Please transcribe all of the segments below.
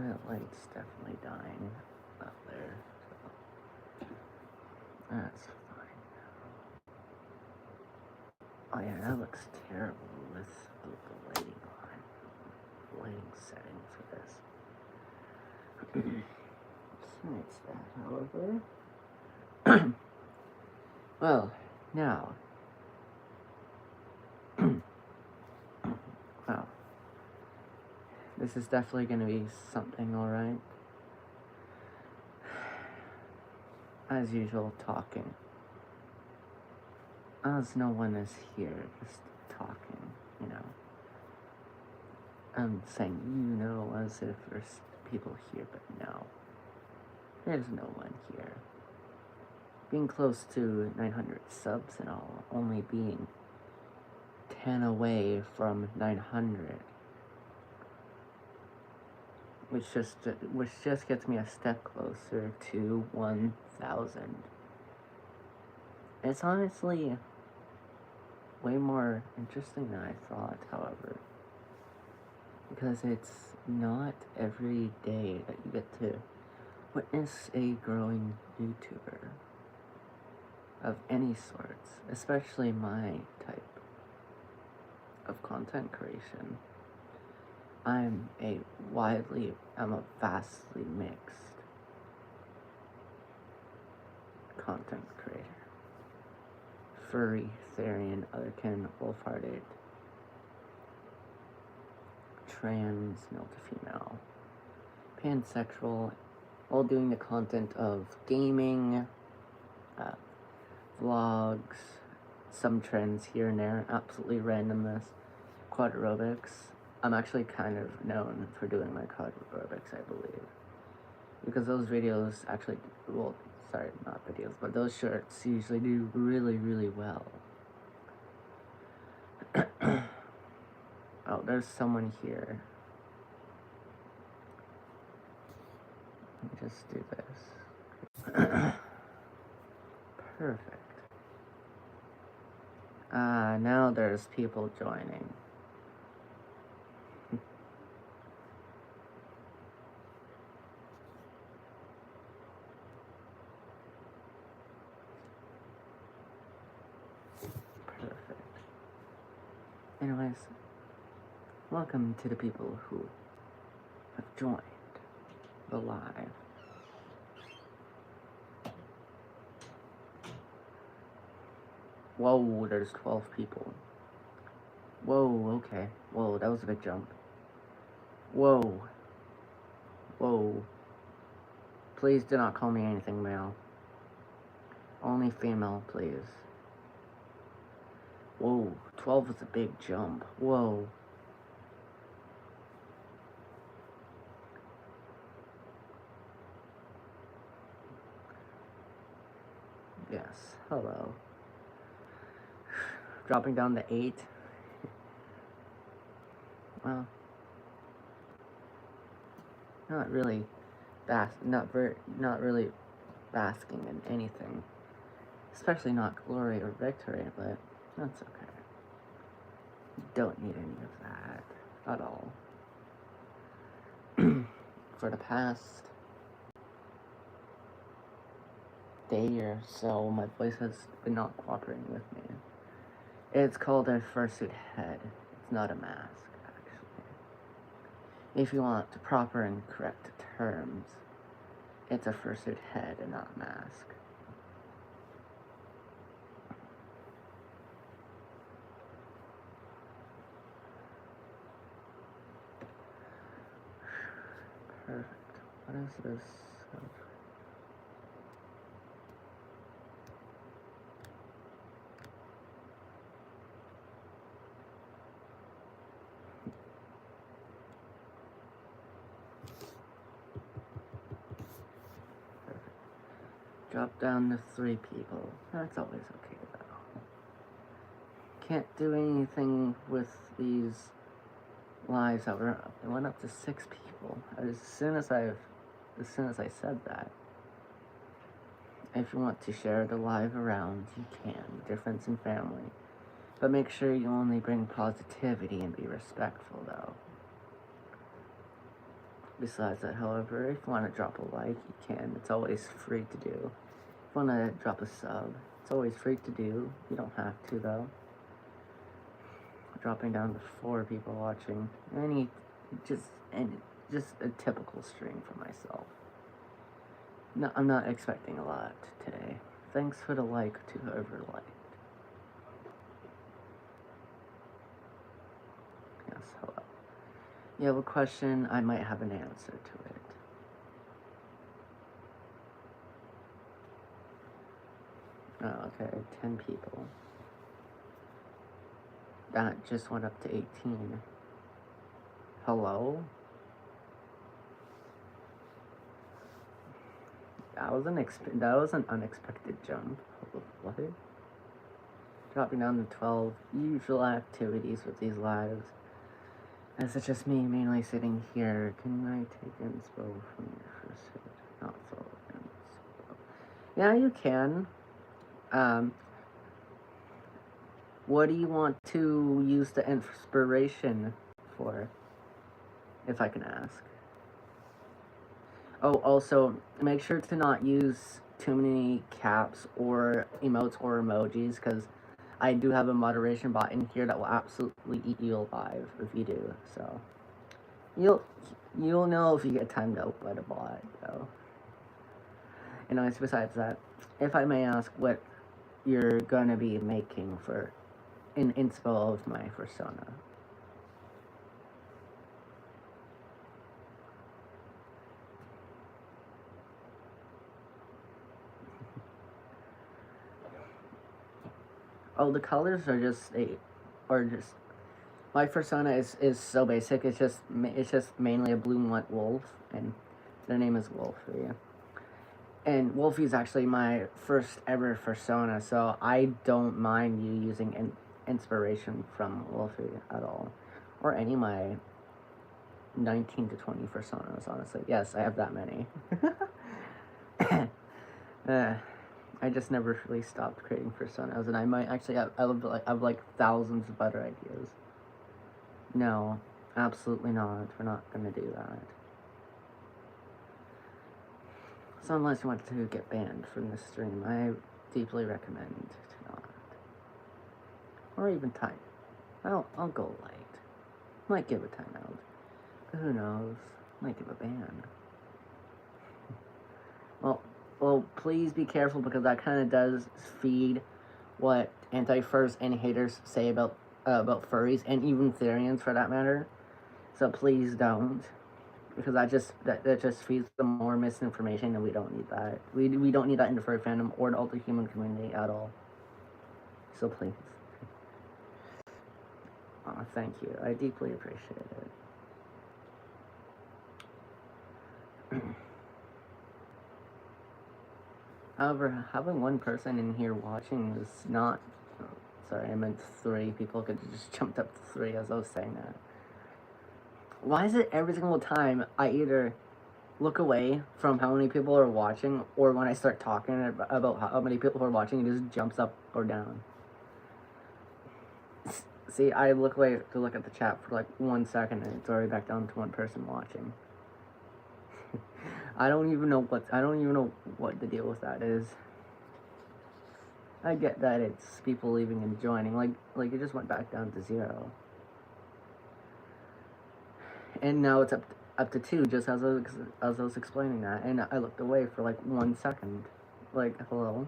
my light's definitely dying out there, so that's fine. Oh yeah, that looks terrible with the lighting on. Lighting setting for this. Besides that, however, well, now, wow, this is definitely going to be something, alright? As usual, talking. As no one is here, just talking, you know. I'm saying you know as if there's people here, but no. There's no one here. Being close to 900 subs and all, only being 10 away from 900. Which just gets me a step closer to 1,000. It's honestly way more interesting than I thought, however. Because it's not every day that you get to witness a growing YouTuber of any sorts, especially my type of content creation. I'm a vastly mixed content creator. Furry, Therian, otherkin, wolf-hearted, trans, male to female, pansexual, all doing the content of gaming, vlogs, some trends here and there, absolutely randomness, quad aerobics. I'm actually kind of known for doing my quad aerobics, I believe, because those videos actually, well, sorry, not videos, but those shorts usually do really, really well. Oh, there's someone here. Let me just do this. Perfect. Now there's people joining. Perfect. Anyways, welcome to the people who have joined the live. Whoa, there's 12 people. Whoa, okay. Whoa, that was a big jump. Whoa. Whoa. Please do not call me anything male. Only female, please. Whoa, 12 was a big jump. Whoa. Yes, hello. Dropping down to 8. Well, not really basking in anything. Especially not glory or victory, but that's okay. Don't need any of that at all. For the past day or so, my voice has been not cooperating with me. It's called a fursuit head. It's not a mask, actually. If you want the proper and correct terms, it's a fursuit head and not mask. Perfect. What is this? Drop down to 3 people. That's always okay, though. Can't do anything with these lives that were up. It went up to 6 people. As soon as I said that. If you want to share the live around, you can. Difference in family. But make sure you only bring positivity and be respectful, though. Besides that, however, if you want to drop a like, you can. It's always free to do. If you want to drop a sub, it's always free to do. You don't have to, though. Dropping down to 4 people watching. Just a typical stream for myself. No, I'm not expecting a lot today. Thanks for the like to whoever liked. Yes, hello. You have a question, I might have an answer to it. Oh, okay, 10 people. That just went up to 18. Hello? That was an unexpected jump. What? Dropping down to 12. Usual activities with these lives. As it's just me mainly sitting here. Can I take inspo from your first hit? Not throw inspo. Yeah, you can. What do you want to use the inspiration for? If I can ask. Oh, also, make sure to not use too many caps or emotes or emojis, because I do have a moderation bot in here that will absolutely eat you alive if you do, so. You'll know if you get timed out by the bot, though. Anyways, besides that, if I may ask what you're gonna be making for an inspo of my persona. Oh, the colors are just my persona is so basic. It's just mainly a blue and white wolf, and their name is WOLFY. And WOLFY is actually my first ever persona, so I don't mind you using inspiration from WOLFY at all, or any of my 19 to 20 personas. Honestly, yes, I have that many. I just never really stopped creating personas, and I might actually have like thousands of better ideas. No, absolutely not. We're not gonna do that. So unless you want to get banned from this stream, I deeply recommend to not. Or even time. I'll go light. Might give a timeout. But who knows? Might give a ban. Well, please be careful, because that kind of does feed what anti-furs and haters say about furries, and even Therians for that matter. So please don't, because that just feeds them more misinformation, and we don't need that. We don't need that in the furry fandom or the ultra-human community at all. So please. Aw, thank you. I deeply appreciate it. However, having one person in here watching is not... Oh, sorry, I meant 3 people. Could have just jumped up to 3 as I was saying that. Why is it every single time I either look away from how many people are watching, or when I start talking about how many people are watching, it just jumps up or down? See, I look away to look at the chat for like 1 second, and it's already back down to 1 person watching. I don't even know what the deal with that is. I get that it's people leaving and joining, like it just went back down to 0. And now it's up to 2, just as I was explaining that, and I looked away for like 1 second. Like, hello?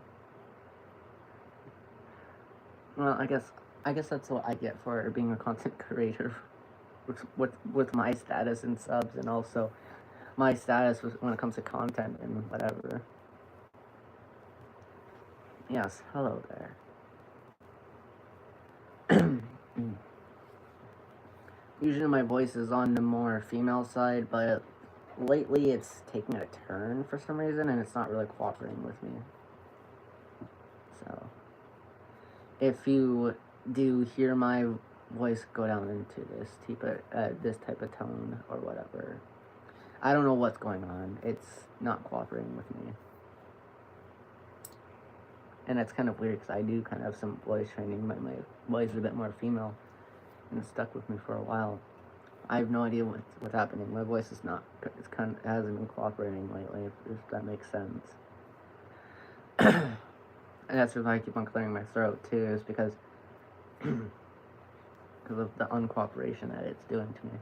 Well, I guess that's what I get for being a content creator with my status and subs, and also my status when it comes to content and whatever. Yes, hello there. Usually my voice is on the more female side, but lately it's taking a turn for some reason, and it's not really cooperating with me. So, if you do hear my voice go down into this type of tone or whatever, I don't know what's going on. It's not cooperating with me. And that's kind of weird, because I do kind of have some voice training, but my voice is a bit more female, and it's stuck with me for a while. I have no idea what's happening. My voice is not. It hasn't been cooperating lately. If that makes sense. And that's why I keep on clearing my throat too. Is because of the uncooperation that it's doing to me.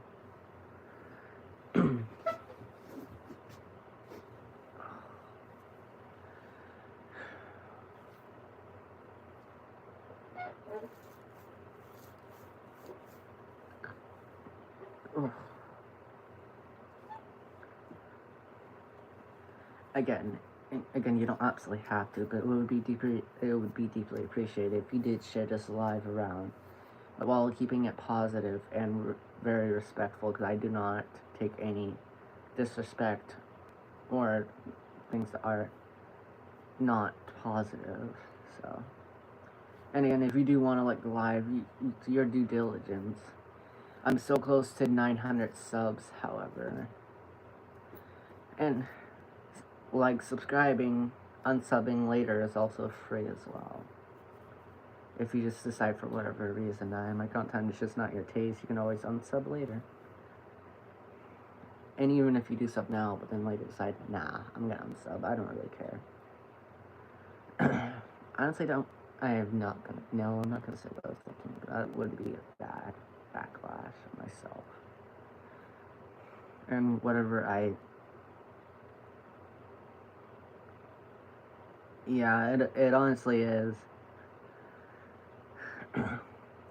Again, you don't absolutely have to, but it would be deeply appreciated if you did share this live around, while keeping it positive and very respectful, because I do not take any disrespect or things that are not positive. So, and again, if you do want to like live, your due diligence. I'm so close to 900 subs, however, and like subscribing, unsubbing later is also free as well. If you just decide for whatever reason that my content is just not your taste, you can always unsub later. And even if you do sub now, but then later decide, nah, I'm gonna unsub, I don't really care. Honestly, I'm not gonna say what I was thinking, but that would be a bad backlash on myself. And whatever yeah, it honestly is.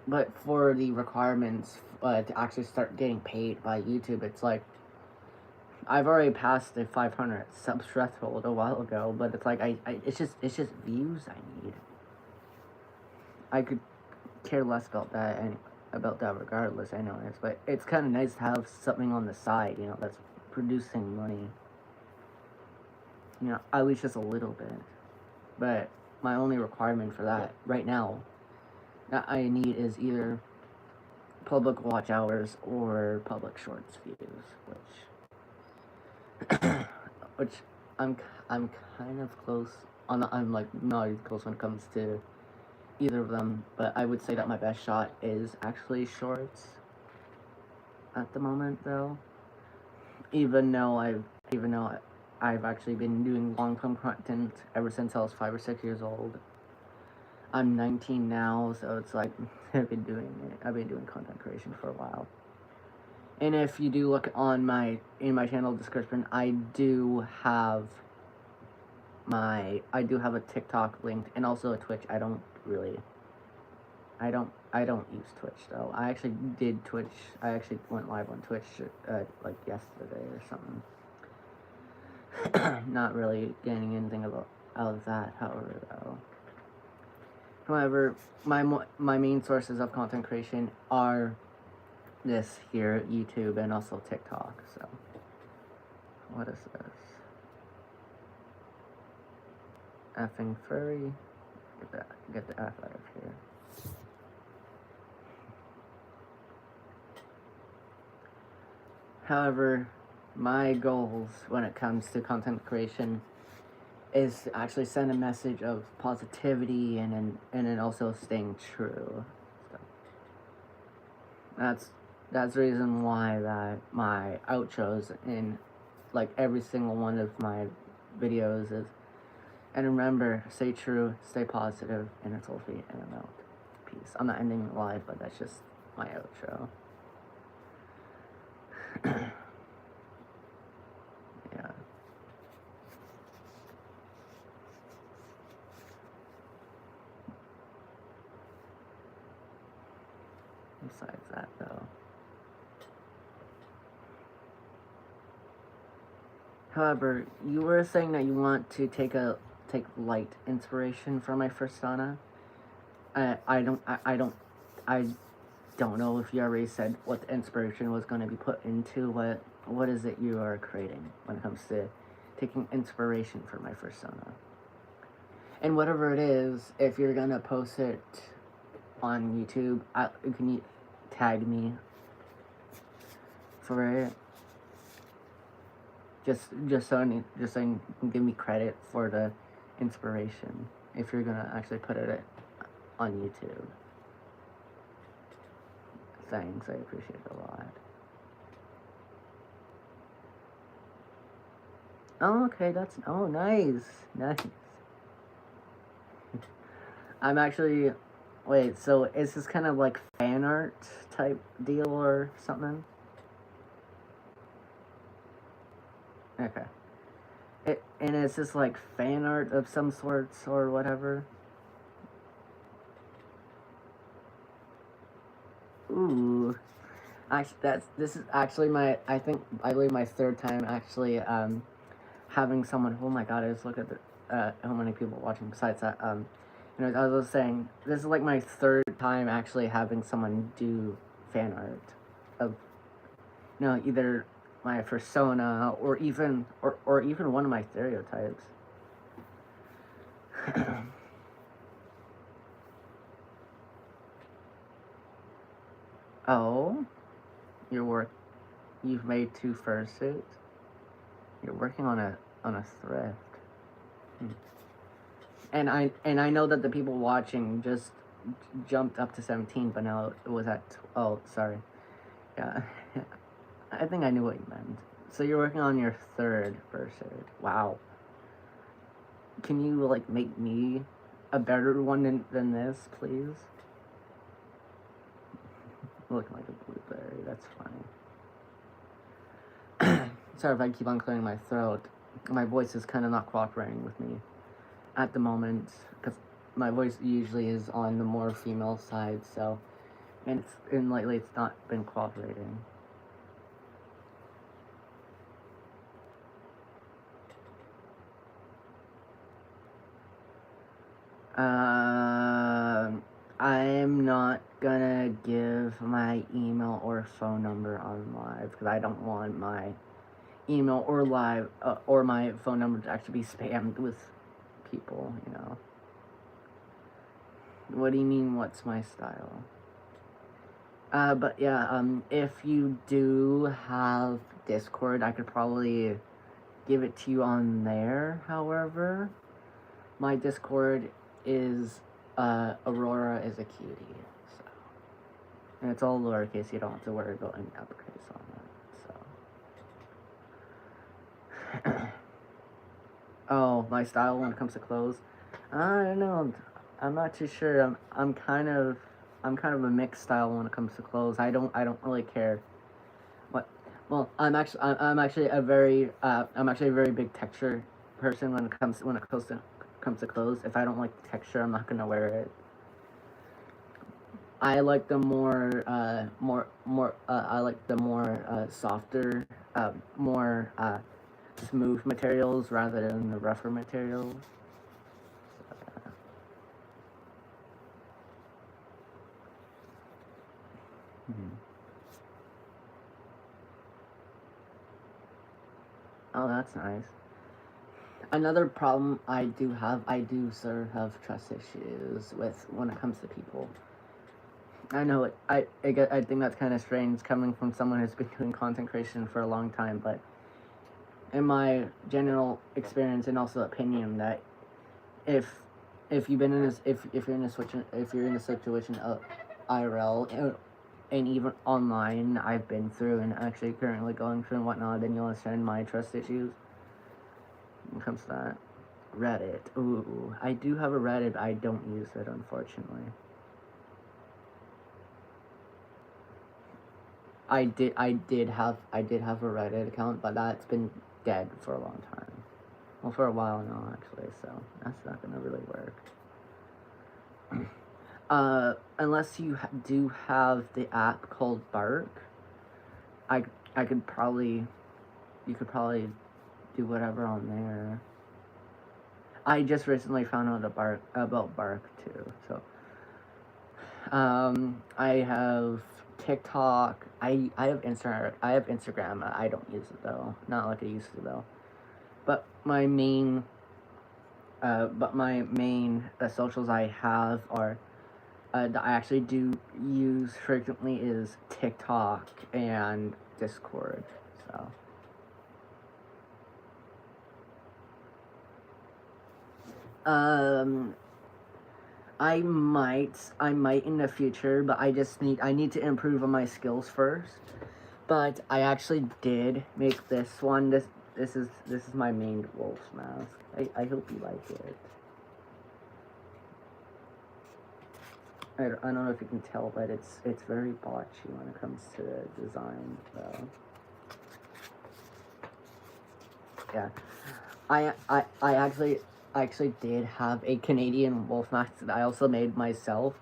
But for the requirements to actually start getting paid by YouTube, it's like, I've already passed the 500 sub threshold a while ago, but it's like, it's just views I need. I could care less about that regardless, anyways, but it's kind of nice to have something on the side, that's producing money. At least just a little bit. But my only requirement for that right now that I need is either public watch hours or public shorts views, which I'm kind of close on. I'm like not as close when it comes to either of them, but I would say that my best shot is actually shorts at the moment, though. Even though I've actually been doing long-term content ever since I was 5 or 6 years old. I'm 19 now, so it's like I've been doing content creation for a while. And if you do look in my channel description, I do have a TikTok linked and also a Twitch. I don't use Twitch though. I actually did Twitch. I actually went live on Twitch like yesterday or something. Not really getting anything out of that, however, my main sources of content creation are this here, YouTube, and also TikTok. So, what is this? Effing furry. Get the F out of here. However, my goals when it comes to content creation is to actually send a message of positivity and then also staying true. So that's the reason why that my outros in like every single one of my videos is, and remember, stay true, stay positive, and it's WOLFY, and I'm out. Peace. I'm not ending it live, but that's just my outro. Yeah. Besides that, though. However, you were saying that you want to take light inspiration from my persona. I don't know if you already said what the inspiration was going to be put into. What is it you are creating when it comes to taking inspiration from my persona? And whatever it is, if you're gonna post it on YouTube, you can tag me for it. Just so you can give me credit for the inspiration if you're gonna actually put it on YouTube. Thanks, I appreciate it a lot. Oh, okay, that's, oh, nice, nice. I'm actually, wait, so is this kind of like fan art type deal or something? Okay. And is this like fan art of some sorts or whatever? Ooh. Actually, this is actually my, I believe my third time actually, having someone, oh my god, I just look at the, how many people watching besides that, you know, I was saying, this is like my third time actually having someone do fan art of, you know, either my persona or even, or even one of my stereotypes. Oh, you've made 2 fursuits? You're working on a thrift. Hmm. And I know that the people watching just jumped up to 17, but now it was at, oh, sorry. Yeah. I think I knew what you meant. So you're working on your 3rd fursuit. Wow. Can you, like, make me a better one than this, please? Looking like a blueberry. That's funny. Sorry if I keep on clearing my throat. My voice is kind of not cooperating with me at the moment, because my voice usually is on the more female side, so, and lately it's not been cooperating. I'm not gonna give my email or phone number on live, because I don't want my email or live, or my phone number to actually be spammed with people, you know. What do you mean, what's my style? But yeah, if you do have Discord, I could probably give it to you on there. However, my Discord is, Aurora is a cutie, so. And it's all lowercase, you don't have to worry about any uppercase on that, so. Oh, my style when it comes to clothes? I don't know. I'm not too sure. I'm kind of a mixed style when it comes to clothes. I don't really care. What? Well, I'm actually a very big texture person when it comes to clothes. If I don't like the texture, I'm not gonna wear it. I like the I like the more softer, more smooth materials rather than the rougher materials. Mm-hmm. Oh, that's nice. Another problem I do sort of have trust issues with when it comes to people. I know it. I think that's kind of strange coming from someone who's been doing content creation for a long time, but in my general experience and also opinion, that if you've been in this, if you're in a situation of IRL, and even online, I've been through and actually currently going through and whatnot, then you'll understand my trust issues when it comes to that. Reddit. Ooh, I do have a Reddit, but I don't use it, unfortunately. I did have a Reddit account, but that's been dead for a long time. Well, for a while now, actually, so that's not gonna really work. Unless you do have the app called Bark, I could probably, you could probably do whatever on there. I just recently found out about Bark too, so. I have TikTok. I have Instagram. I don't use it though. Not like I used to though. But my main socials I have are, that I actually do use frequently, is TikTok and Discord. So. Um, I might in the future, but I need to improve on my skills first. But I actually did make this one. this is my main wolf mask. I hope you like it. I don't know if you can tell, but it's very botchy when it comes to the design, though. Yeah, I actually did have a Canadian wolf mask that I also made myself,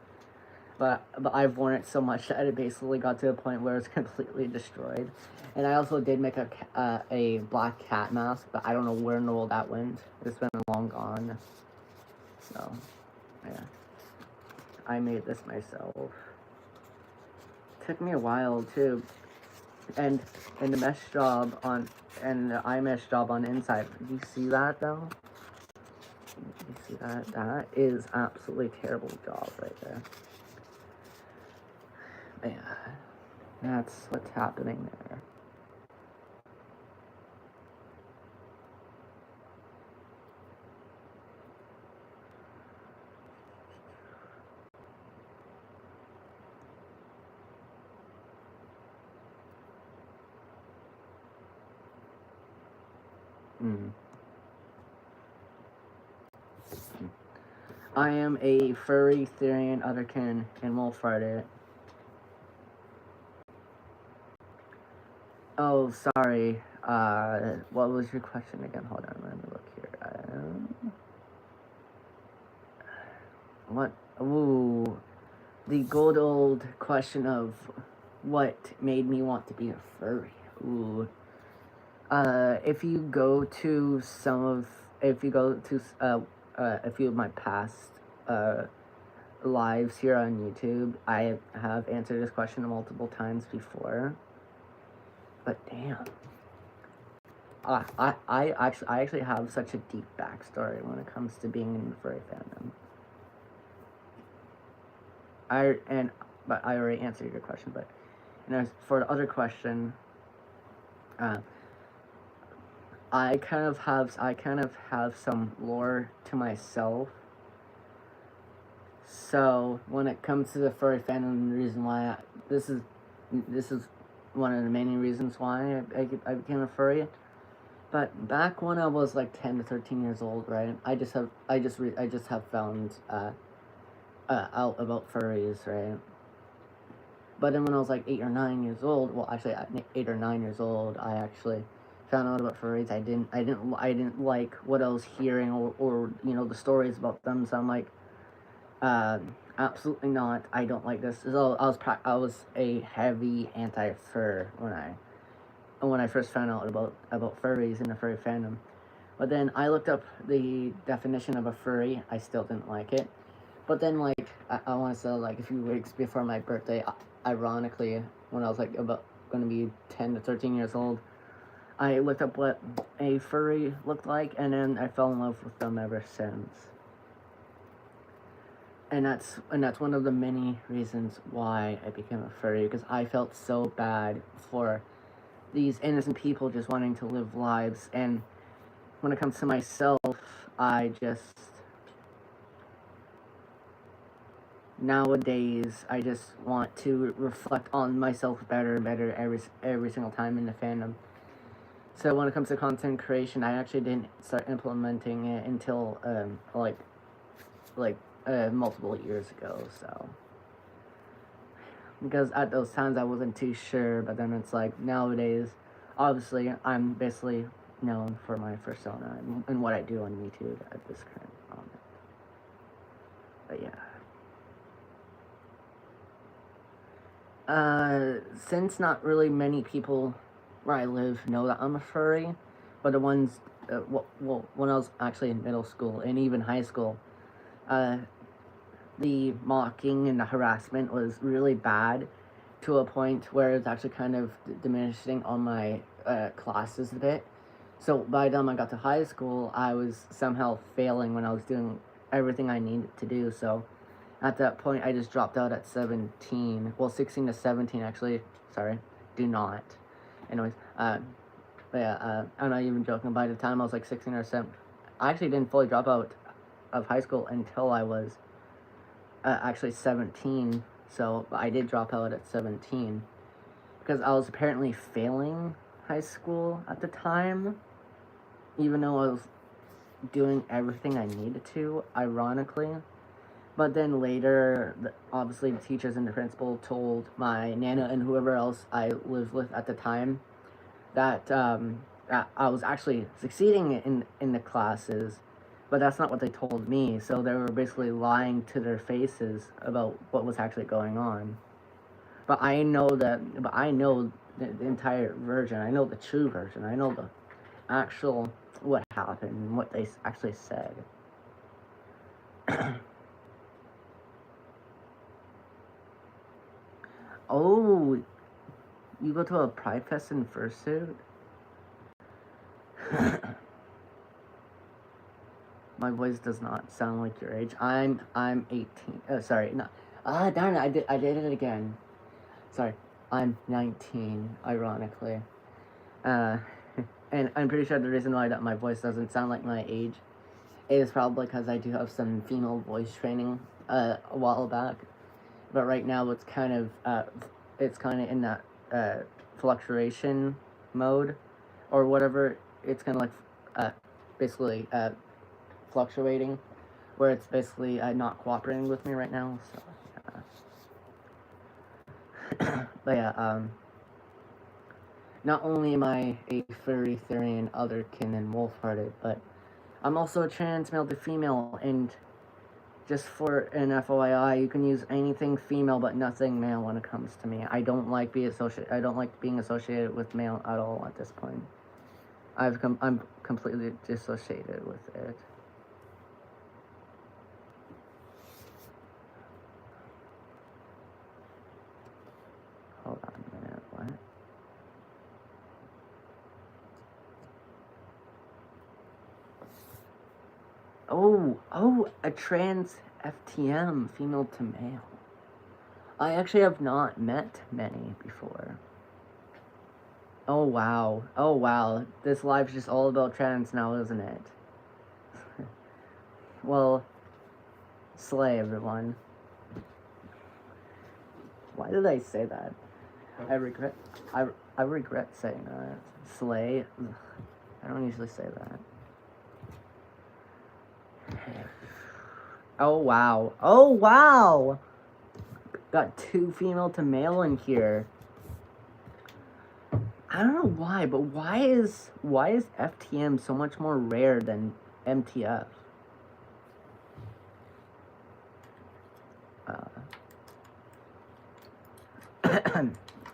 but I've worn it so much that it basically got to a point where it's completely destroyed. And I also did make a black cat mask, but I don't know where in the world that went. It's been long gone. So, yeah. I made this myself. Took me a while too, and the mesh job on the iMesh job on the inside. Do you see that though? You see that? That is absolutely terrible job right there. But yeah, that's what's happening there. I am a furry, Therian, otherkin, and wolf rider. Oh, sorry. What was your question again? Hold on, let me look here. What? Ooh, the good old question of what made me want to be a furry. Ooh. If you go to a few of my past lives here on YouTube, I have answered this question multiple times before. But damn, I actually have such a deep backstory when it comes to being in the furry fandom. But I already answered your question. But for the other question, I kind of have some lore to myself. So when it comes to the furry fandom, the reason why this is one of the many reasons why I became a furry. But back when I was like 10 to 13 years old, right? I just have found out about furries, right? But then when I was like 8 or 9 years old, well, actually at 8 or 9 years old, I actually found out about furries. I didn't like what I was hearing or the stories about them. So I'm like, absolutely not. I don't like this. So I was a heavy anti-fur when I first found out about furries in the furry fandom. But then I looked up the definition of a furry. I still didn't like it. But then, like, I want to say, like, a few weeks before my birthday, ironically, when I was, like, about going to be 10 to 13 years old, I looked up what a furry looked like, and then I fell in love with them ever since. And that's one of the many reasons why I became a furry, because I felt so bad for these innocent people just wanting to live lives, and when it comes to myself, nowadays, I just want to reflect on myself better and better every single time in the fandom. So when it comes to content creation, I actually didn't start implementing it until multiple years ago. So because at those times I wasn't too sure, but then it's like nowadays, obviously I'm basically known for my persona and what I do on YouTube at this current moment. But yeah. Since not really many people where I live know that I'm a furry, but the ones, when I was actually in middle school and even high school, the mocking and the harassment was really bad to a point where it's actually kind of diminishing on my classes a bit. So by the time I got to high school, I was somehow failing when I was doing everything I needed to do, so at that point, I just dropped out at 17. Well, 16 to 17, actually. Sorry. Do not. Anyways, but yeah, I'm not even joking. By the time I was like 16 or 17, I actually didn't fully drop out of high school until I was actually 17. So I did drop out at 17 because I was apparently failing high school at the time. even though I was doing everything I needed to, ironically. But then later, obviously, the teachers and the principal told my nana and whoever else I lived with at the time that, that I was actually succeeding in the classes, but that's not what they told me. So they were basically lying to their faces about what was actually going on. But I know the entire version. I know the true version. I know the actual what happened and what they actually said. Oh, you go to a Pride Fest in fursuit? My voice does not sound like your age. I'm 18. Sorry, no. Darn it! I did it again. Sorry, I'm 19. Ironically, uh, and I'm pretty sure the reason why that my voice doesn't sound like my age is probably because I do have some female voice training a while back, but right now it's kind of in that fluctuation mode or whatever. It's kind of like basically fluctuating, where it's basically not cooperating with me right now. So, but yeah, not only am I a furry, Therian, otherkin, and wolf-hearted, but I'm also a trans male to female, and just for an FYI, you can use anything female but nothing male when it comes to me. I don't like being associated with male at all at this point. I'm completely dissociated with it. Hold on a minute, what? Oh, a trans FTM, female to male. I actually have not met many before. Oh wow. This live's just all about trans now, isn't it? Well, slay everyone. Why did I say that? I regret saying that. Slay. Ugh. I don't usually say that. Oh wow. Got 2 female to male in here. I don't know why, but why is FTM so much more rare than MTF?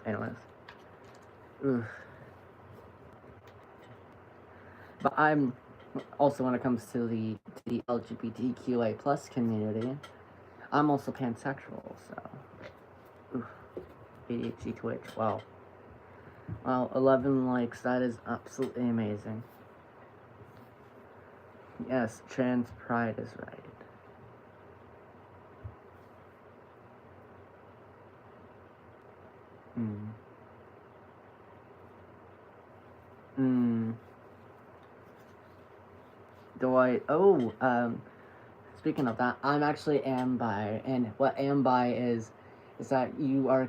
Anyways. Oof. But I'm also, when it comes to the LGBTQA plus community, I'm also pansexual, so. Oof. ADHD Twitch, wow. Wow, 11 likes, that is absolutely amazing. Yes, trans pride is right. Speaking of that, I'm actually ambi, and what ambi is that you are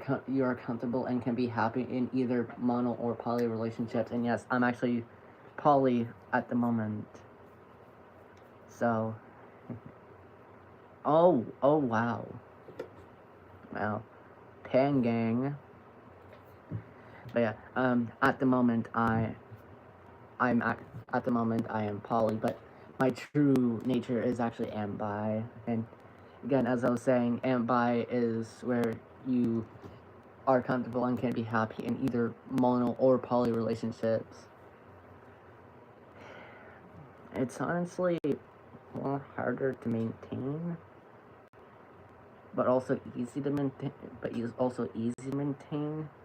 comfortable and can be happy in either mono or poly relationships, and yes, I'm actually poly at the moment. So, oh wow, pan gang. But yeah, at the moment I am poly, but my true nature is actually ambi. And again, as I was saying, ambi is where you are comfortable and can be happy in either mono or poly relationships. It's honestly more harder to maintain, but also easy to maintain.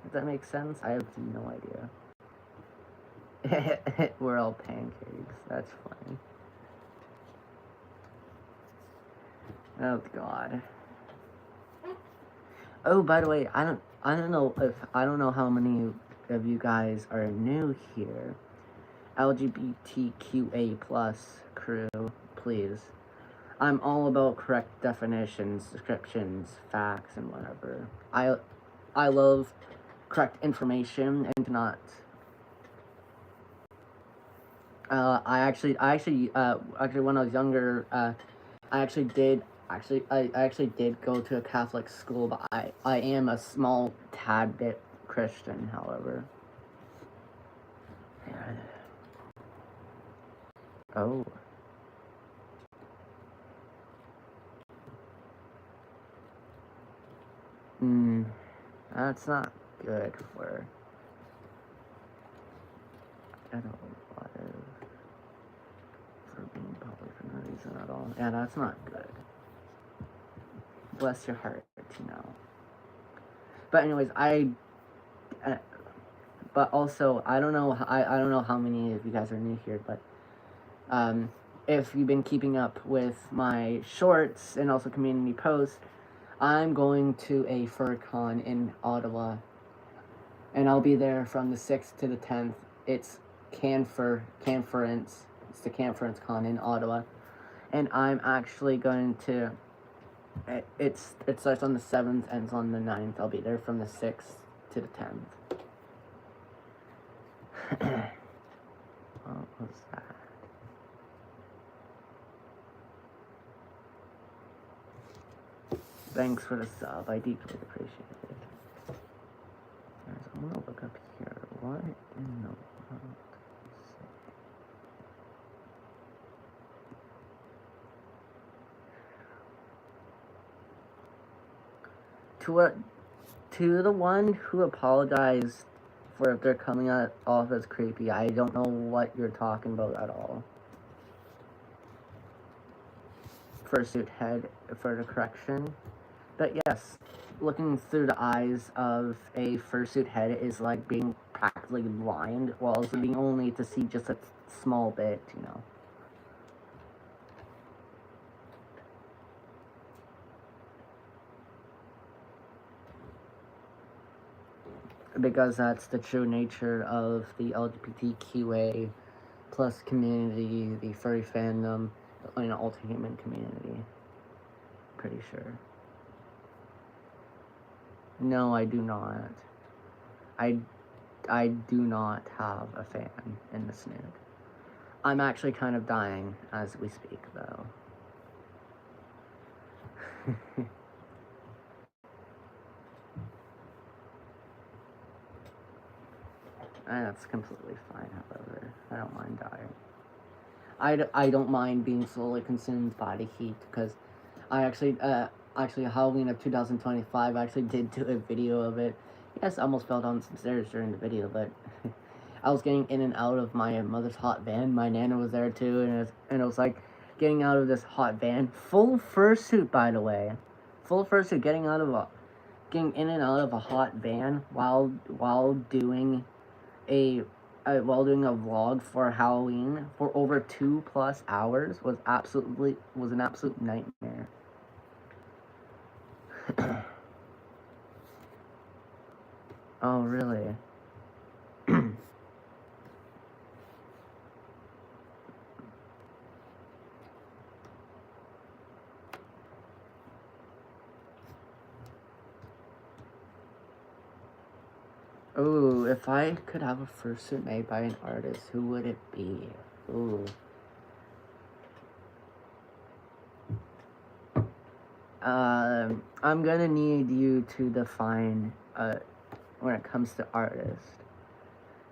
If that makes sense. I have no idea. We're all pancakes. That's funny. Oh God. Oh, by the way, I don't know how many of you guys are new here. LGBTQA plus crew, please. I'm all about correct definitions, descriptions, facts, and whatever. I love correct information and not Actually, when I was younger, I actually did go to a Catholic school, but I am a small tad bit Christian, however. Oh. That's not good for. I don't know what is for being public for no reason at all. Yeah, that's not good. Bless your heart, you know. But anyways, but also I don't know. I don't know how many of you guys are new here, but if you've been keeping up with my shorts and also community posts, I'm going to a FurCon in Ottawa, and I'll be there from the 6th to the 10th. It's Canference. It's the Canference Con in Ottawa, and I'm actually going to. It starts on the 7th, ends on the 9th. I'll be there from the 6th to the 10th. What was that? Thanks for the sub. I deeply appreciate it. I'm gonna look up here. What in the world? To the one who apologized for if they're coming off as creepy, I don't know what you're talking about at all. Fursuit head, further correction. But yes, looking through the eyes of a fursuit head is like being practically blind, while also being only to see just a small bit, you know. Because that's the true nature of the LGBTQA plus community, the furry fandom, and ultra-human community. Pretty sure. No, I do not. I do not have a fan in the snood. I'm actually kind of dying as we speak, though. That's completely fine, however. I don't mind dying. I don't mind being slowly consumed by the heat, because I actually Halloween of 2025, I actually did do a video of it. Yes, I almost fell down some stairs during the video, but I was getting in and out of my mother's hot van. My nana was there too, and it was like getting out of this hot van, full fursuit, by the way, full fursuit, getting in and out of a hot van while doing a vlog for Halloween for over 2+ hours was an absolute nightmare. Oh, really? Ooh, if I could have a fursuit made by an artist, who would it be? Ooh. I'm gonna need you to define, when it comes to artist.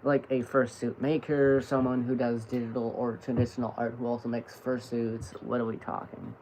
Like a fursuit maker, someone who does digital or traditional art who also makes fursuits. What are we talking?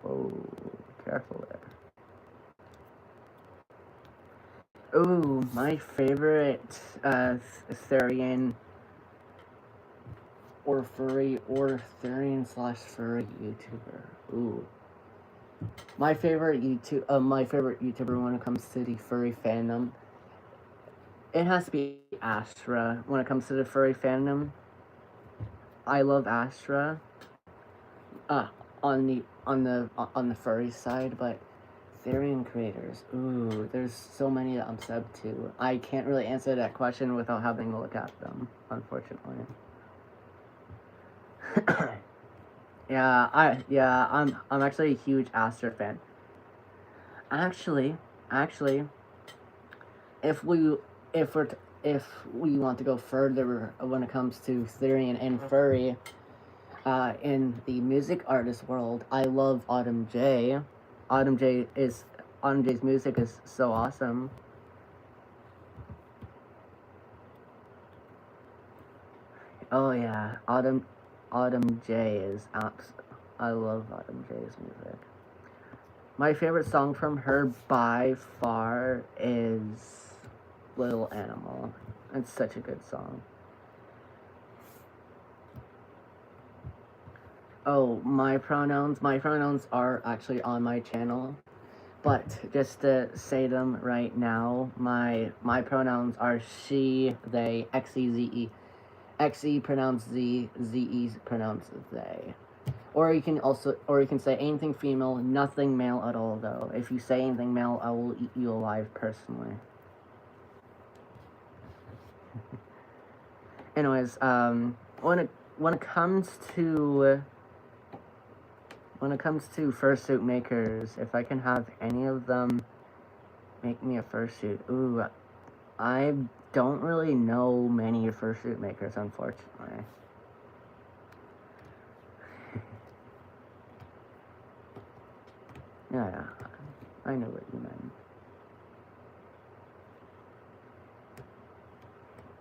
Oh, careful there. Ooh, my favorite Therian or furry or Therian/furry YouTuber. Ooh. My favorite YouTuber when it comes to the furry fandom, it has to be Astra. When it comes to the furry fandom, I love Astra. uh, on the furry side, but Therian creators, ooh, there's so many that I'm sub to. I can't really answer that question without having to look at them, unfortunately. I'm actually a huge Aster fan. Actually, if we if we're if we want to go further when it comes to Therian and furry, in the music artist world, I love Autumn J. Autumn J's music is so awesome. Oh yeah, Autumn J is apps. I love Autumn J's music. My favorite song from her by far is Little Animal. It's such a good song. Oh, my pronouns. My pronouns are actually on my channel. But just to say them right now, my pronouns are she, they, XE, XE pronounced Z, ZE pronounced they. Or you can say anything female, nothing male at all though. If you say anything male, I will eat you alive personally. Anyways, when it comes to fursuit makers, if I can have any of them make me a fursuit, ooh, I don't really know many fursuit makers, unfortunately. Yeah, I know what you meant.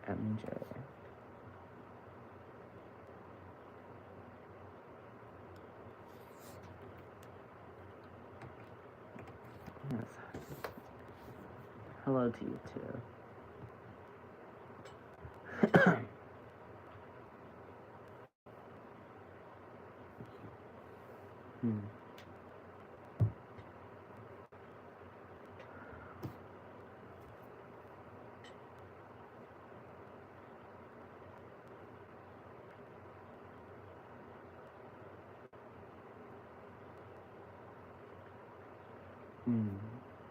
MJ. Yes. Hello to you too.